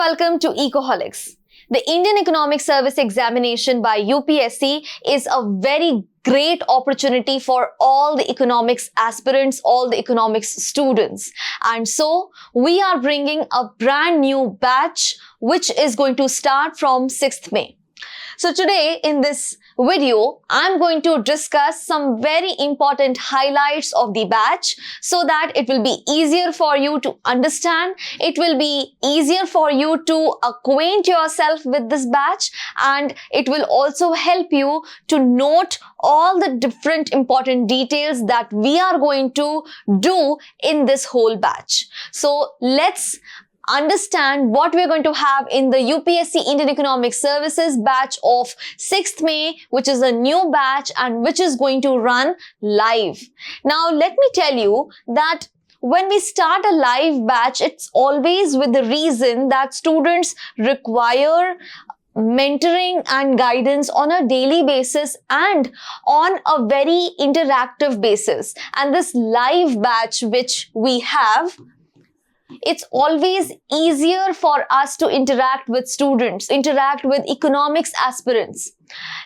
welcome to Ecoholics. The Indian Economic Service Examination by UPSC is a very great opportunity for all the economics aspirants, all the economics students. And so we are bringing a brand new batch which is going to start from 6th May. So today in this video, I'm going to discuss some very important highlights of the batch so that it will be easier for you to understand. It will be easier for you to acquaint yourself with this batch, and it will also help you to note all the different important details that we are going to do in this whole batch. So let's understand what we're going to have in the UPSC Indian Economic Services batch of 6th May, which is a new batch and which is going to run live. Now, let me tell you that when we start a live batch, it's always with the reason that students require mentoring and guidance on a daily basis and on a very interactive basis. And this live batch which we have, it's always easier for us to interact with students, interact with economics aspirants.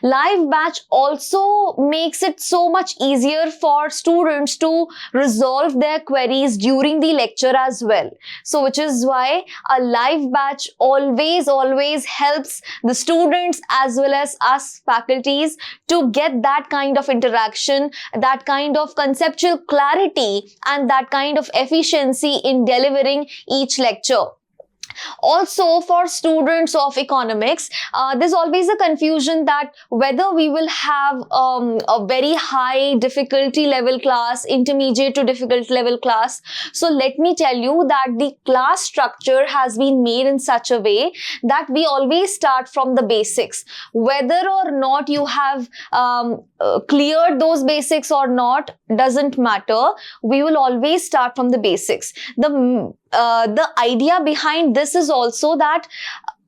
Live batch also makes it so much easier for students to resolve their queries during the lecture as well. So which is why a live batch always helps the students as well as us faculties to get that kind of interaction, that kind of conceptual clarity and that kind of efficiency in delivering each lecture. Also, for students of economics, there's always a confusion that whether we will have a very high difficulty level class, intermediate to difficult level class. So let me tell you that the class structure has been made in such a way that we always start from the basics. Whether or not you have cleared those basics or not doesn't matter. We will always start from the basics. The idea behind this is also that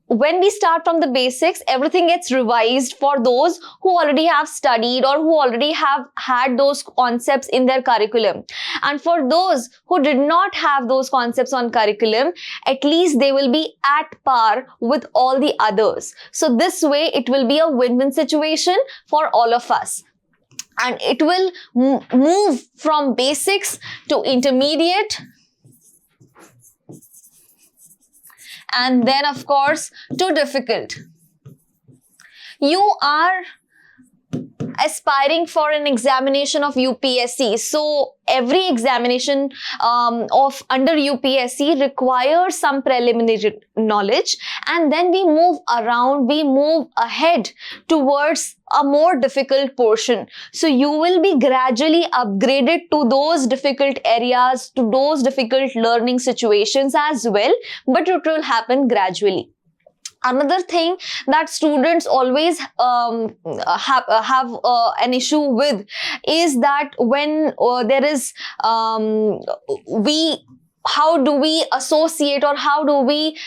when we start from the basics, everything gets revised for those who already have studied or who already have had those concepts in their curriculum. And for those who did not have those concepts on curriculum, at least they will be at par with all the others. So this way, it will be a win-win situation for all of us. And it will move from basics to intermediate, and then of course to difficult. You are aspiring for an examination of UPSC. So every examination of under UPSC requires some preliminary knowledge, and then we move around, we move ahead towards a more difficult portion. So you will be gradually upgraded to those difficult areas, to those difficult learning situations as well, but it will happen gradually. Another thing that students always have an issue with is that when there is how do we associate or how do we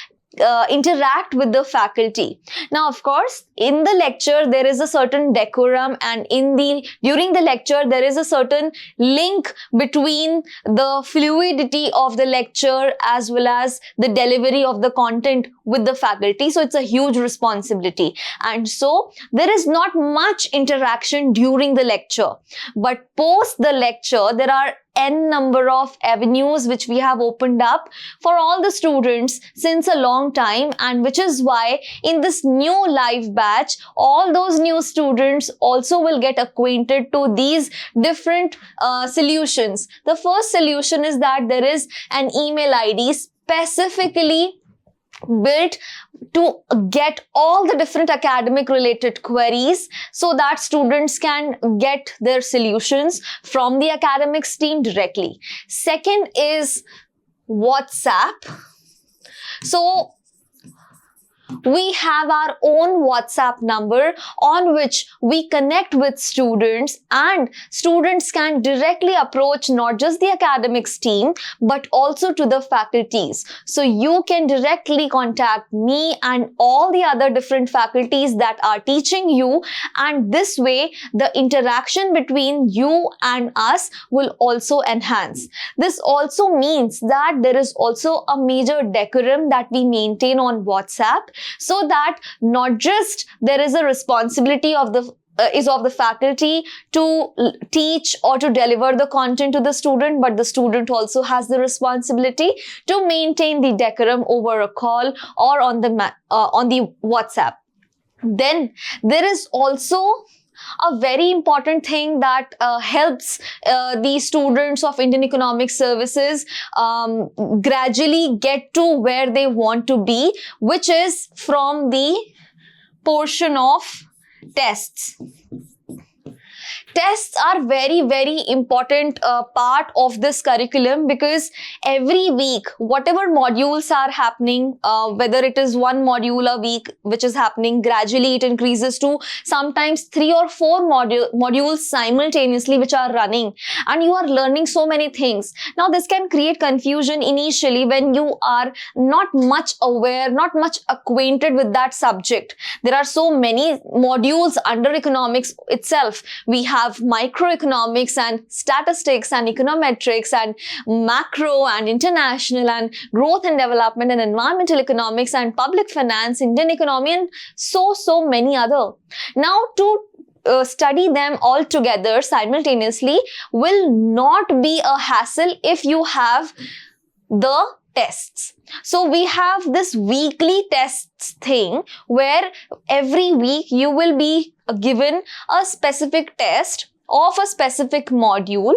interact with the faculty. Now, of course, in the lecture, there is a certain decorum, and during the lecture, there is a certain link between the fluidity of the lecture as well as the delivery of the content with the faculty. So it's a huge responsibility. And so there is not much interaction during the lecture. But post the lecture, there are n number of avenues which we have opened up for all the students since a long time, and which is why in this new live batch, all those new students also will get acquainted to these different solutions. The first solution is that there is an email ID specifically built to get all the different academic related queries so that students can get their solutions from the academics team directly. Second is WhatsApp. So We have our own WhatsApp number on which we connect with students, and students can directly approach not just the academics team but also to the faculties. So you can directly contact me and all the other different faculties that are teaching you, and this way the interaction between you and us will also enhance. This also means that there is also a major decorum that we maintain on WhatsApp, so that not just there is a responsibility of the faculty to teach or to deliver the content to the student, but the student also has the responsibility to maintain the decorum over a call or on the WhatsApp. Then there is also a very important thing that helps the students of Indian Economic Services gradually get to where they want to be, which is from the portion of tests. Tests are very, very important part of this curriculum, because every week, whatever modules are happening, whether it is one module a week which is happening, gradually it increases to sometimes 3 or 4 modules simultaneously which are running, and you are learning so many things. Now this can create confusion initially when you are not much aware, not much acquainted with that subject. There are so many modules under economics itself. We have microeconomics and statistics and econometrics and macro and international and growth and development and environmental economics and public finance, Indian economy, and so many other. Now to study them all together simultaneously will not be a hassle if you have the tests. So we have this weekly tests thing where every week you will be given a specific test of a specific module.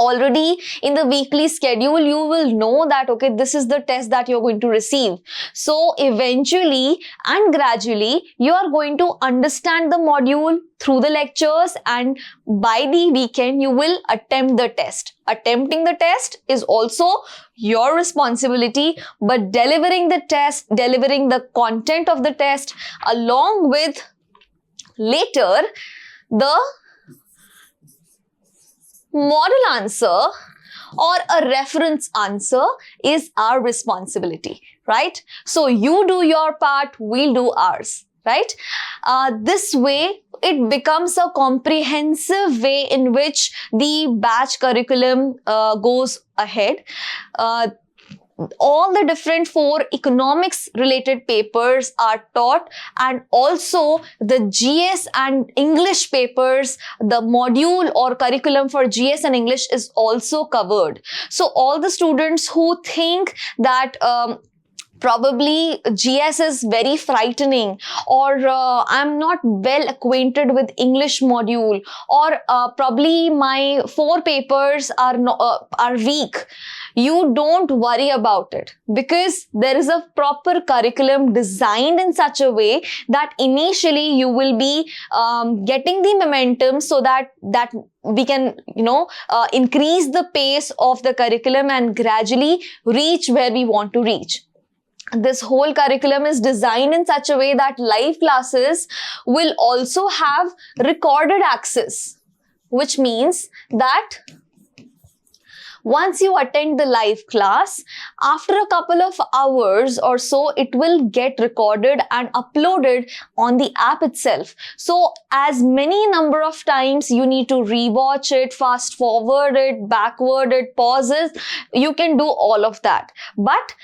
Already in the weekly schedule, you will know that, okay, this is the test that you're going to receive. So eventually and gradually, you are going to understand the module through the lectures, and by the weekend, you will attempt the test. Attempting the test is also your responsibility, but delivering the test, delivering the content of the test, along with later the model answer or a reference answer is our responsibility, right? So you do your part, we'll do ours, right? This way, it becomes a comprehensive way in which the batch curriculum goes ahead. All the different 4 economics related papers are taught, and also the GS and English papers, the module or curriculum for GS and English is also covered. So all the students who think that probably GS is very frightening, or I'm not well acquainted with English module, or probably my 4 papers are weak. You don't worry about it, because there is a proper curriculum designed in such a way that initially you will be getting the momentum, so that we can, increase the pace of the curriculum and gradually reach where we want to reach. This whole curriculum is designed in such a way that live classes will also have recorded access, which means that once you attend the live class, after a couple of hours or so, it will get recorded and uploaded on the app itself. So as many number of times you need to rewatch it, fast forward it, backward it, pause it, you can do all of that. But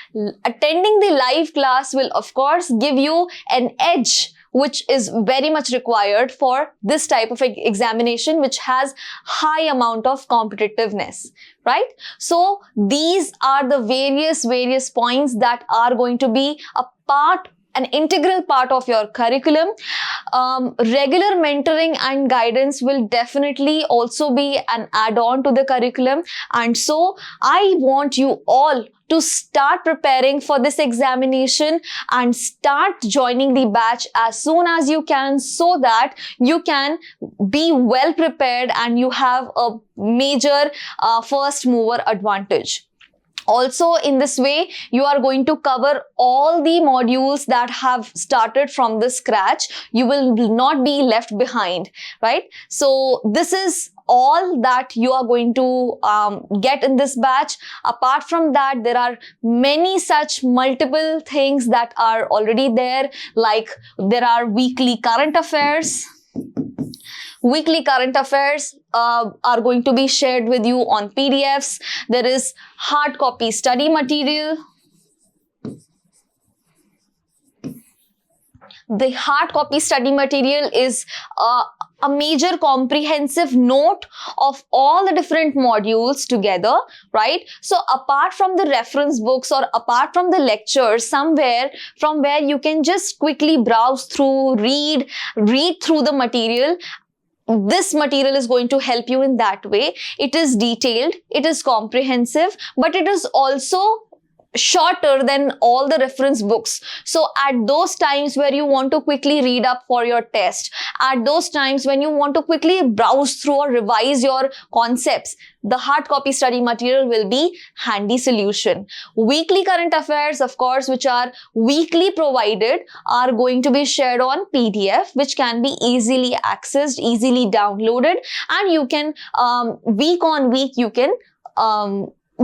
attending the live class will of course give you an edge, which is very much required for this type of examination, which has high amount of competitiveness, right? So these are the various points that are going to be an integral part of your curriculum. Regular mentoring and guidance will definitely also be an add-on to the curriculum. And so I want you all to start preparing for this examination and start joining the batch as soon as you can, so that you can be well prepared and you have a major first mover advantage. Also, in this way, you are going to cover all the modules that have started from the scratch. You will not be left behind, right? So this is all that you are going to get in this batch. Apart from that, there are many such multiple things that are already there, like there are weekly current affairs. Weekly current affairs are going to be shared with you on PDFs. There is hard copy study material. The hard copy study material is a major comprehensive note of all the different modules together, right? So apart from the reference books or apart from the lectures, somewhere from where you can just quickly browse through, read through the material, this material is going to help you in that way. It is detailed, it is comprehensive, but it is also shorter than all the reference books. So at those times where you want to quickly read up for your test, at those times when you want to quickly browse through or revise your concepts, the hard copy study material will be handy solution. Weekly current affairs, of course, which are weekly provided, are going to be shared on PDF, which can be easily accessed, easily downloaded, and you can week on week you can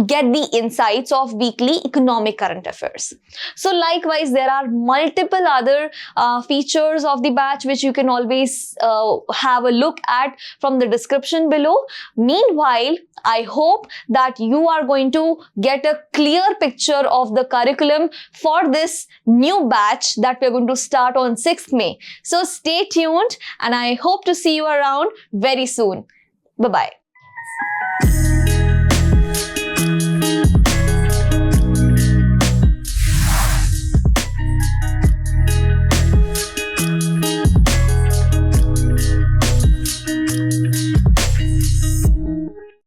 get the insights of weekly economic current affairs. So likewise, there are multiple other features of the batch which you can always have a look at from the description below. Meanwhile, I hope that you are going to get a clear picture of the curriculum for this new batch that we're going to start on 6th May. So stay tuned, and I hope to see you around very soon. Bye-bye.